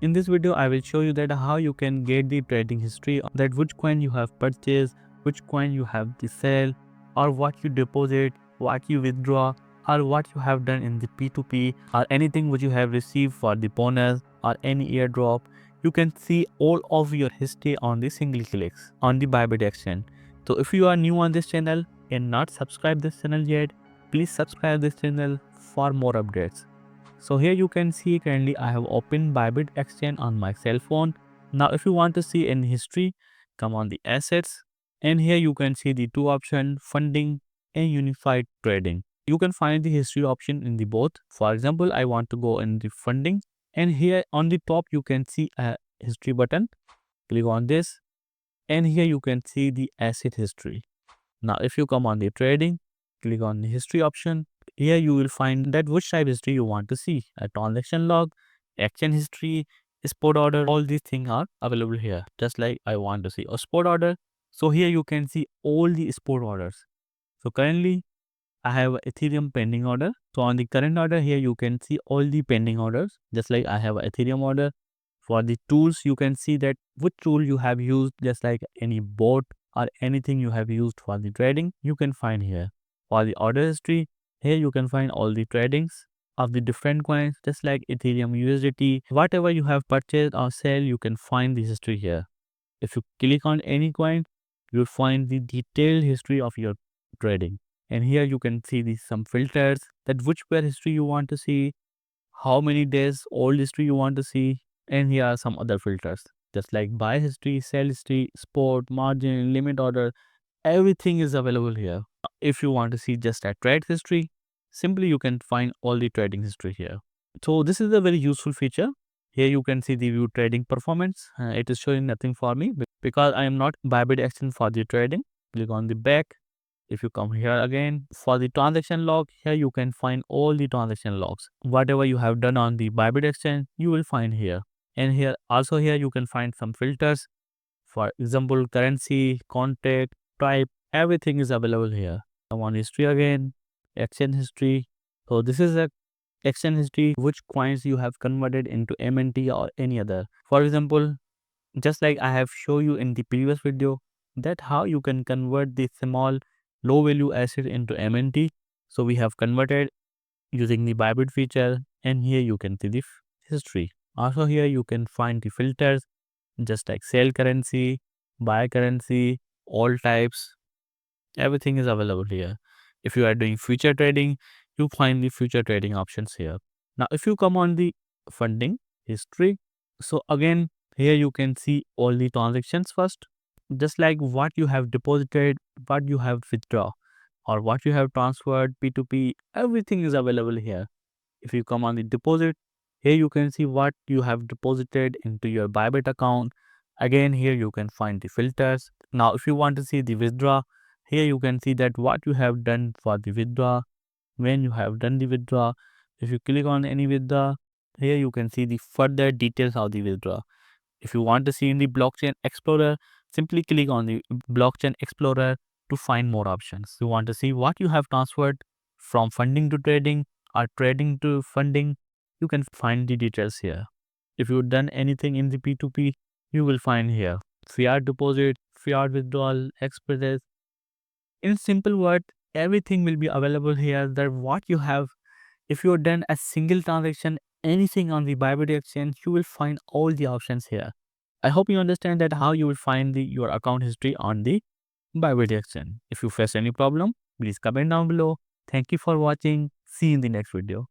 In this video, I will show you that how you can get the trading history, that which coin you have purchased, which coin you have to sell, or what you deposit, what you withdraw, or what you have done in the P2P, or anything which you have received for the bonus or any airdrop. You can see all of your history on the single clicks on the Bybit Exchange. So if you are new on this channel and not subscribe this channel yet, please subscribe this channel for more updates. So here you can see currently I have opened Bybit Exchange on my cell phone. Now if you want to see any history, come on the assets, and here you can see the two options, funding and unified trading. You can find the history option in the both. For example, I want to go in the funding, and here on the top you can see a history button. Click on this, and here you can see the asset history. Now if you come on the trading, click on the history option. Here you will find that which type history you want to see. A transaction log, exchange history, spot order, all these things are available here. Just like I want to see a spot order. So here you can see all the spot orders. So currently I have Ethereum pending order. So on the current order here you can see all the pending orders. Just like I have Ethereum order. For the tools, you can see that which tool you have used, just like any bot or anything you have used for the trading, you can find here. For the order history, here you can find all the tradings of the different coins, just like Ethereum, USDT, whatever you have purchased or sell, you can find the history here. If you click on any coin, you'll find the detailed history of your trading. And here you can see some filters, that which pair history you want to see, how many days old history you want to see, and here are some other filters just like buy history, sell history, spot, margin, limit order. Everything is available here. If you want to see just a trade history, simply you can find all the trading history here. So this is a very useful feature. Here you can see the view trading performance. It is showing nothing for me because I am not Bybit Exchange for the trading. Click on the back. If you come here again for the transaction log, here you can find all the transaction logs. Whatever you have done on the Bybit Exchange, you will find here. And here also here you can find some filters. For example, currency, contract, type, everything is available here. Come on history again, exchange history. So this is a exchange history, which coins you have converted into MNT or any other. For example, just like I have shown you in the previous video, that how you can convert the small low value asset into MNT. So we have converted using the Bybit feature, and here you can see the history. Also here you can find the filters, just like sell currency, buy currency, all types, everything is available here. If you are doing future trading, you find the future trading options here. Now if you come on the funding history, so again here you can see all the transactions first, just like what you have deposited, what you have withdrawn, or what you have transferred, P2P, everything is available here. If you come on the deposit, here you can see what you have deposited into your Bybit account. Again, here you can find the filters. Now, if you want to see the withdraw, here you can see that what you have done for the withdraw, when you have done the withdraw. If you click on any withdraw, here you can see the further details of the withdraw. If you want to see in the blockchain explorer, simply click on the blockchain explorer to find more options. You want to see what you have transferred from funding to trading or trading to funding, you can find the details here. If you've done anything in the P2P, you will find here fiat deposit, fiat withdrawal, express. In simple word, everything will be available here. That what you have, if you've done a single transaction, anything on the Bybit exchange, you will find all the options here. I hope you understand that how you will find your account history on the Bybit exchange. If you face any problem, please comment down below. Thank you for watching. See you in the next video.